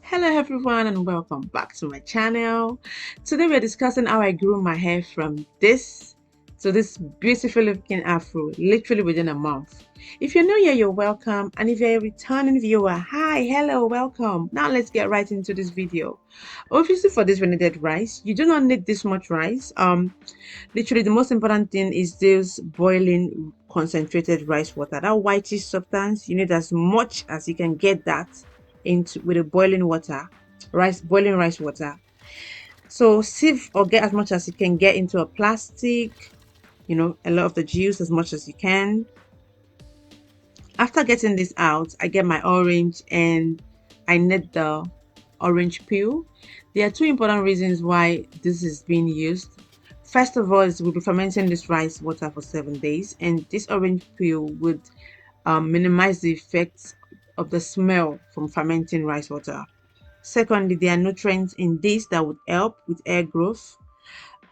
Hello everyone and welcome back to my channel. Today we're discussing how I grew my hair from this to this beautiful looking afro literally within a month. If you're new here, you're welcome, and if you're a returning viewer, hi, hello, welcome. Now let's get right into this video. Obviously for this we needed rice. You do not need this much rice. Literally the most important thing is this boiling concentrated rice water, that whitish substance. You need as much as you can get that into with a boiling water, boiling rice water. So sieve or get as much as you can get into a plastic, a lot of the juice as much as you can. After getting this out, I get my orange and I net the orange peel. There are two important reasons why this is being used. First of all, is we'll be fermenting this rice water for 7 days, and this orange peel would minimize the effects of the smell from fermenting rice water. Secondly, there are nutrients in this that would help with hair growth.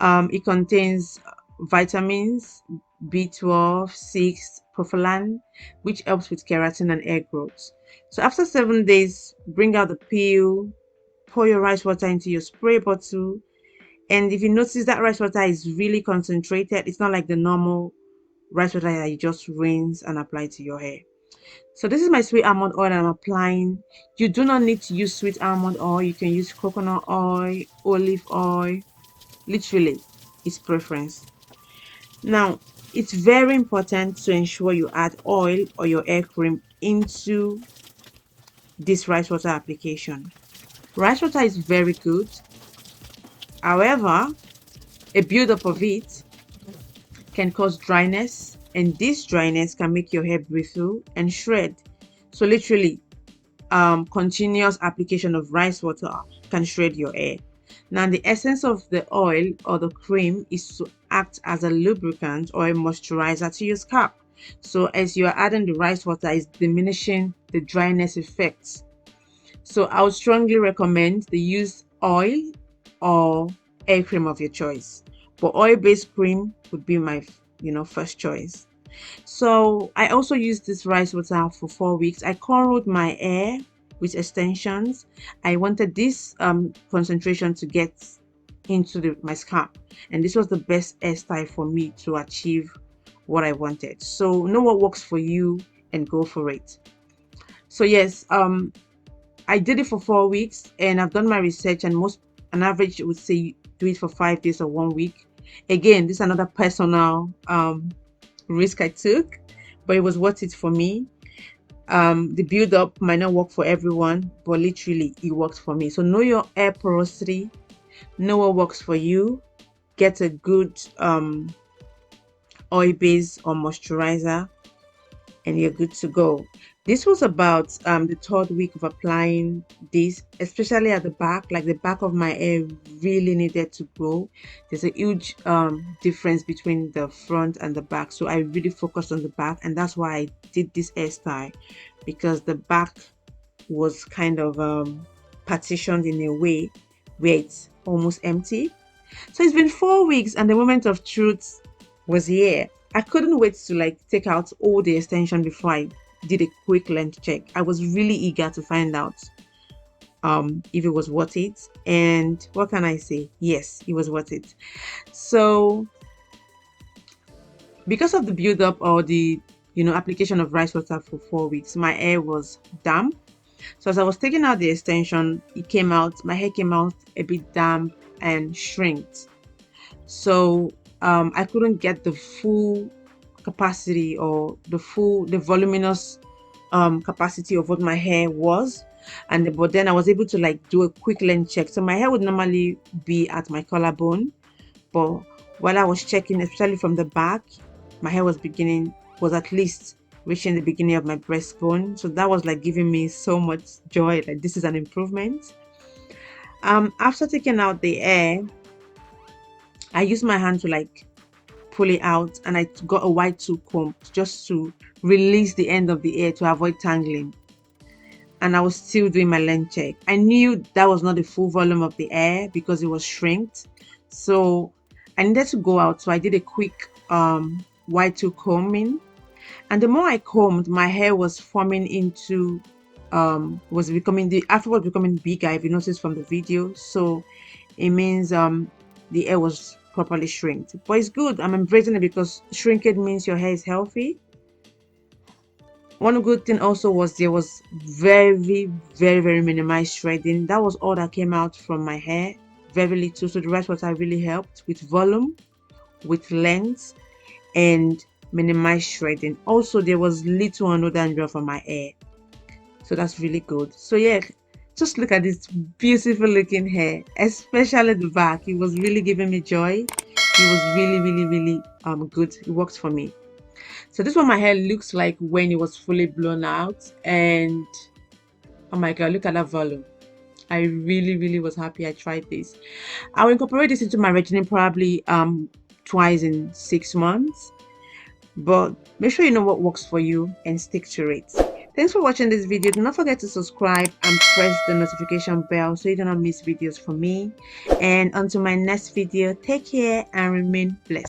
It contains vitamins B12, 6, profilan, which helps with keratin and hair growth. So after 7 days, bring out the peel, pour your rice water into your spray bottle. And if you notice that rice water is really concentrated, it's not like the normal rice water that you just rinse and apply to your hair. So this is my sweet almond oil I'm applying. You do not need to use sweet almond oil. You can use coconut oil, olive oil. Literally, it's preference. Now, it's very important to ensure you add oil or your hair cream into this rice water application. Rice water is very good. However, a buildup of it can cause dryness, and this dryness can make your hair brittle and shred. So literally, continuous application of rice water can shred your hair. Now, the essence of the oil or the cream is to act as a lubricant or a moisturizer to your scalp. So as you are adding the rice water, it's diminishing the dryness effects. So I would strongly recommend the use oil or hair cream of your choice. But oil-based cream would be my, first choice. So I also used this rice water for 4 weeks. I cornrowed my hair with extensions. I wanted this concentration to get into my scalp, and this was the best hairstyle for me to achieve what I wanted. So know what works for you and go for it. So yes, I did it for 4 weeks, and I've done my research, and an average would say do it for 5 days or 1 week. Again, this is another personal risk I took, but it was worth it for me. The build up might not work for everyone, but literally it worked for me. So know your hair porosity, know what works for you, get a good oil base or moisturizer, and you're good to go. This was about the third week of applying this, especially at the back. Like the back of my hair really needed to grow. There's a huge difference between the front and the back, so I really focused on the back, and that's why I did this hairstyle, because the back was kind of partitioned in a way where it's almost empty. So it's been 4 weeks, and the moment of truth was here. I couldn't wait to take out all the extension before I did a quick length check. I was really eager to find out if it was worth it. And what can I say? Yes, it was worth it. So because of the build up or the application of rice water for 4 weeks, my hair was damp. So as I was taking out the extension, my hair came out a bit damp and shrinked. So I couldn't get the full capacity or the voluminous capacity of what my hair was. But then I was able to do a quick length check. So my hair would normally be at my collarbone, but while I was checking, especially from the back, my hair was at least reaching the beginning of my breastbone. So that was giving me so much joy. This is an improvement. After taking out the hair, I used my hand to pull it out, and I got a wide tooth comb just to release the end of the hair to avoid tangling. And I was still doing my length check. I knew that was not the full volume of the hair because it was shrinked, so I needed to go out. So I did a quick wide tooth combing, and the more I combed, my hair was forming into was becoming, the afro was becoming bigger, if you notice from the video. So it means the hair was properly shrinked. But it's good, I'm embracing it, because shrinkage means your hair is healthy. One good thing also was there was very minimized shredding. That was all that came out from my hair, very little. So the rest was, I really helped with volume, with length, and minimized shredding. Also, there was little or no dandruff on my hair, so that's really good. So yeah, just look at this beautiful looking hair, especially the back. It was really giving me joy. It was really good. It worked for me. So this is what my hair looks like when it was fully blown out, and oh my god, look at that volume. I really was happy I tried this. I will incorporate this into my regimen probably twice in 6 months, but make sure you know what works for you and stick to it. Thanks for watching this video. Do not forget to subscribe and press the notification bell so you do not miss videos from me. And until my next video, take care and remain blessed.